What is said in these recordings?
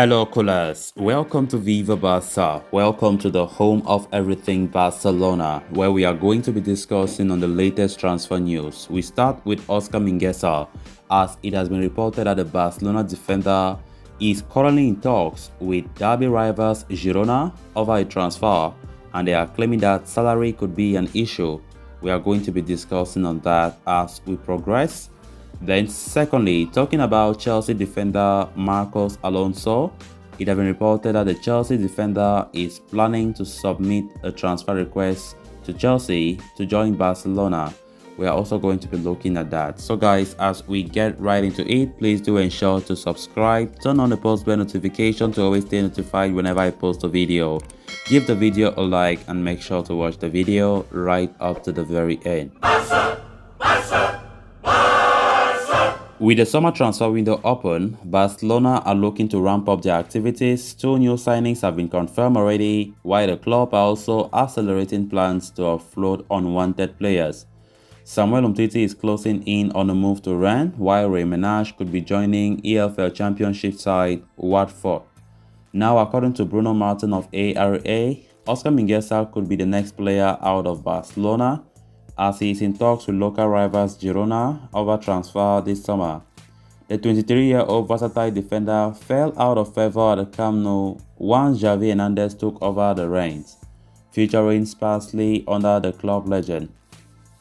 Hello, coolers. Welcome to Viva Barca. Welcome to the home of everything Barcelona, where we are going to be discussing on the latest transfer news. We start with Oscar Mingueza, as it has been reported that the Barcelona defender is currently in talks with derby rivals Girona over a transfer, and they are claiming that salary could be an issue. We are going to be discussing on that as we progress. Then secondly, talking about Chelsea defender Marcos Alonso, it has been reported that the Chelsea defender is planning to submit a transfer request to Chelsea to join Barcelona. We are also going to be looking at that. So guys, as we get right into it, please do ensure to subscribe, turn on the post bell notification to always stay notified whenever I post a video. Give the video a like and make sure to watch the video right up to the very end. With the summer transfer window open, Barcelona are looking to ramp up their activities. Two new signings have been confirmed already, while the club are also accelerating plans to offload unwanted players. Samuel Umtiti is closing in on a move to Rennes, while Ray Menage could be joining EFL Championship side Watford. Now, according to Bruno Martin of ARA, Oscar Mingueza could be the next player out of Barcelona, as he is in talks with local rivals Girona over transfer this summer. The 23-year-old versatile defender fell out of favor at the Camp Nou once Xavi Hernandez took over the reins, featuring sparsely under the club legend.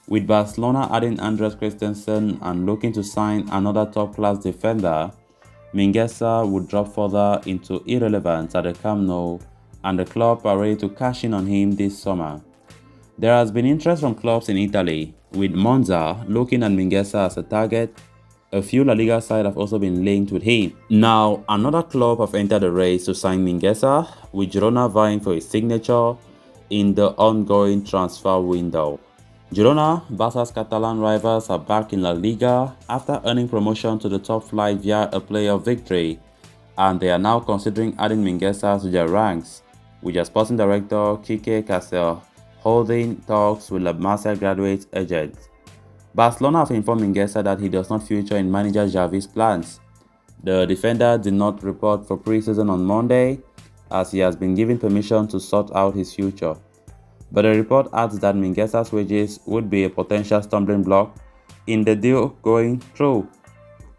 With Barcelona adding Andres Christensen and looking to sign another top-class defender, Mingueza would drop further into irrelevance at the Camp Nou, and the club are ready to cash in on him this summer. There has been interest from clubs in Italy, with Monza looking at Mingueza as a target. A few La Liga sides have also been linked with him. Now, another club have entered the race to sign Mingueza, with Girona vying for his signature in the ongoing transfer window. Girona, Barca's Catalan rivals, are back in La Liga after earning promotion to the top flight via a playoff victory, and they are now considering adding Mingueza to their ranks, with their sporting director Quique Castel holding talks with La Masia graduate agents. Barcelona have informed Mingueza that he does not feature in manager Xavi's plans. The defender did not report for pre-season on Monday, as he has been given permission to sort out his future. But the report adds that Mingueza's wages would be a potential stumbling block in the deal going through.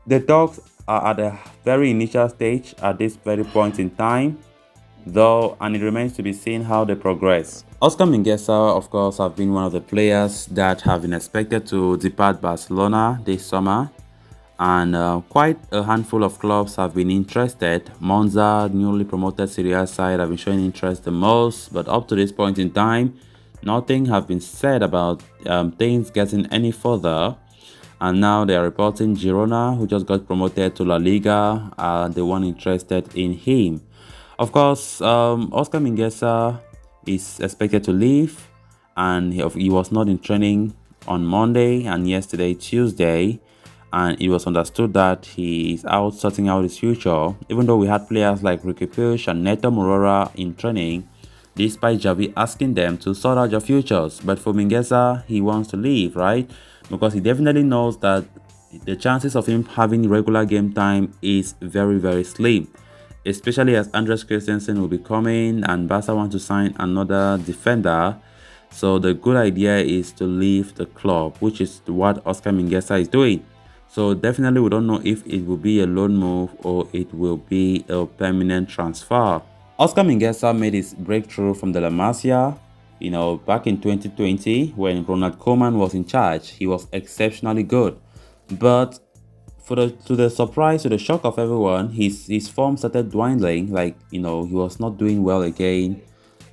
The talks are at a very initial stage at this very point in time, though, and it remains to be seen how they progress. Oscar Mingueza, of course, have been one of the players that have been expected to depart Barcelona this summer, and quite a handful of clubs have been interested. Monza, newly promoted Serie A side, have been showing interest the most, but up to this point in time, nothing have been said about things getting any further. And now they are reporting Girona, who just got promoted to La Liga, are the one interested in him. Of course, Oscar Mingueza is expected to leave, and he was not in training on Monday and yesterday, Tuesday, and it was understood that he is out sorting out his future, even though we had players like Ricky Puig and Neto Morora in training, despite Xavi asking them to sort out their futures. But for Mingueza, he wants to leave, right? Because he definitely knows that the chances of him having regular game time is very, very slim, especially as Andres Christensen will be coming and Barca want to sign another defender. So the good idea is to leave the club, which is what Oscar Mingueza is doing. So definitely we don't know if it will be a loan move or it will be a permanent transfer. Oscar Mingueza made his breakthrough from the La Masia, back in 2020 when Ronald Koeman was in charge. He was exceptionally good, but to the surprise, to the shock of everyone, his form started dwindling. He was not doing well again,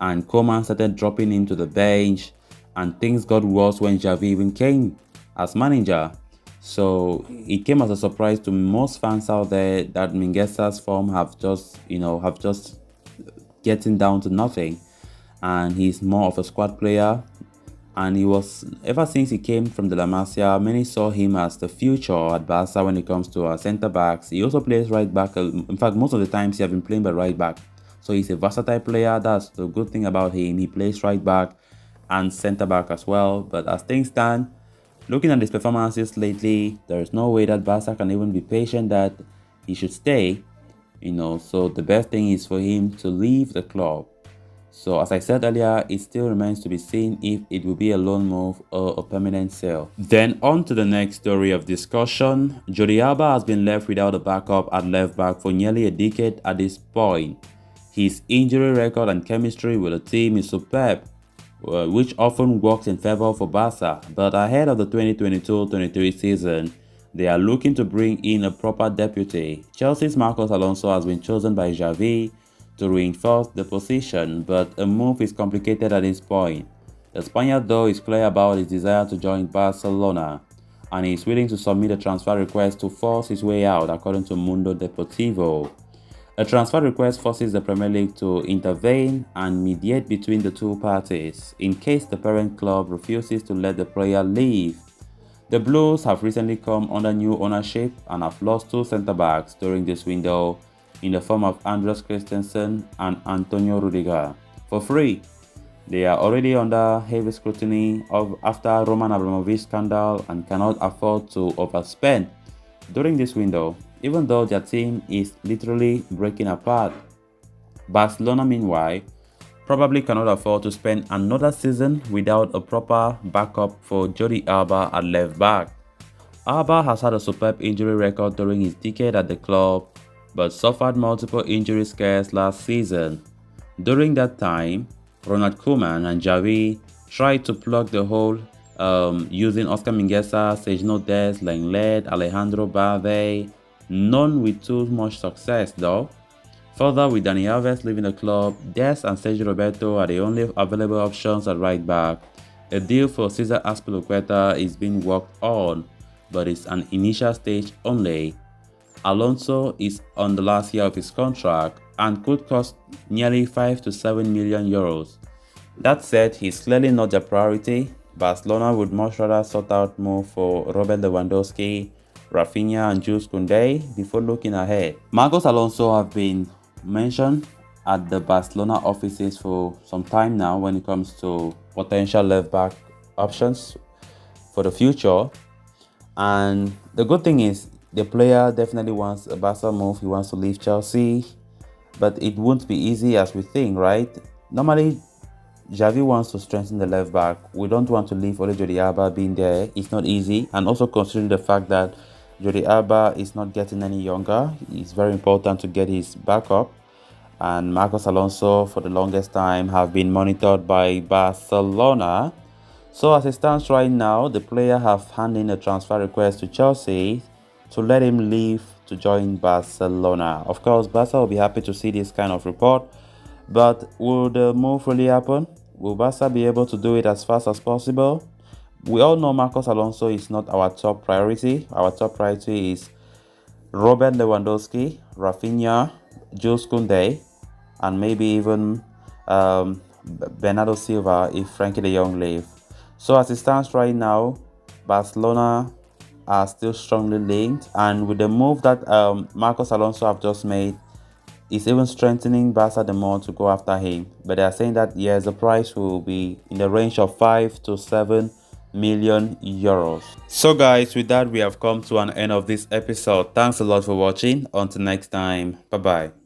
and Koeman started dropping him to the bench, and things got worse when Xavi even came as manager. So it came as a surprise to most fans out there that Mingueza's form have just getting down to nothing, and he's more of a squad player. And he was, ever since he came from the La Masia, many saw him as the future at Barca when it comes to centre backs. He also plays right back. In fact, most of the times he has been playing by right back. So he's a versatile player. That's the good thing about him. He plays right back and centre back as well. But as things stand, looking at his performances lately, there is no way that Barca can even be patient that he should stay. So the best thing is for him to leave the club. So as I said earlier, it still remains to be seen if it will be a loan move or a permanent sale. Then on to the next story of discussion. Jordi Alba has been left without a backup at left back for nearly a decade at this point. His injury record and chemistry with the team is superb, which often works in favor for Barca. But ahead of the 2022-23 season, they are looking to bring in a proper deputy. Chelsea's Marcos Alonso has been chosen by Xavi to reinforce the position, but a move is complicated at this point. The Spaniard, though, is clear about his desire to join Barcelona, and he is willing to submit a transfer request to force his way out, according to Mundo Deportivo. A transfer request forces the Premier League to intervene and mediate between the two parties in case the parent club refuses to let the player leave. The Blues have recently come under new ownership and have lost two centre-backs during this window in the form of Andreas Christensen and Antonio Rudiger for free. They are already under heavy scrutiny after Roman Abramovich scandal and cannot afford to overspend during this window, even though their team is literally breaking apart. Barcelona, meanwhile, probably cannot afford to spend another season without a proper backup for Jordi Alba at left back. Alba has had a superb injury record during his decade at the club, but suffered multiple injury scares last season. During that time, Ronald Koeman and Xavi tried to plug the hole using Oscar Mingueza, Sergio Dest, Lenglet, Alejandro Balde, none with too much success though. Further, with Dani Alves leaving the club, Dest and Sergio Roberto are the only available options at right back. A deal for Cesar Azpilicueta is being worked on, but it's an initial stage only. Alonso is on the last year of his contract and could cost nearly 5 to 7 million euros. That said, he's clearly not their priority. Barcelona would much rather sort out move for Robert Lewandowski, Rafinha and Jules Koundé before looking ahead. Marcos Alonso have been mentioned at the Barcelona offices for some time now when it comes to potential left-back options for the future. And the good thing is, the player definitely wants a Barca move. He wants to leave Chelsea, but it won't be easy as we think, right? Normally, Xavi wants to strengthen the left back. We don't want to leave only Jordi Alba being there. It's not easy. And also considering the fact that Jordi Alba is not getting any younger, it's very important to get his backup. And Marcos Alonso, for the longest time, have been monitored by Barcelona. So as it stands right now, the player have handed in a transfer request to Chelsea to let him leave to join Barcelona. Of course, Barca will be happy to see this kind of report, but will the move really happen? Will Barca be able to do it as fast as possible? We all know Marcos Alonso is not our top priority. Our top priority is Robert Lewandowski, Rafinha, Jules Koundé, and maybe even Bernardo Silva if Frankie de Jong leaves. So as it stands right now, Barcelona are still strongly linked, and with the move that Marcos Alonso have just made, it's even strengthening Barca the more to go after him. But they are saying that yes, the price will be in the range of 5 to 7 million euros. So guys, with that we have come to an end of this episode. Thanks a lot for watching. Until next time, bye bye.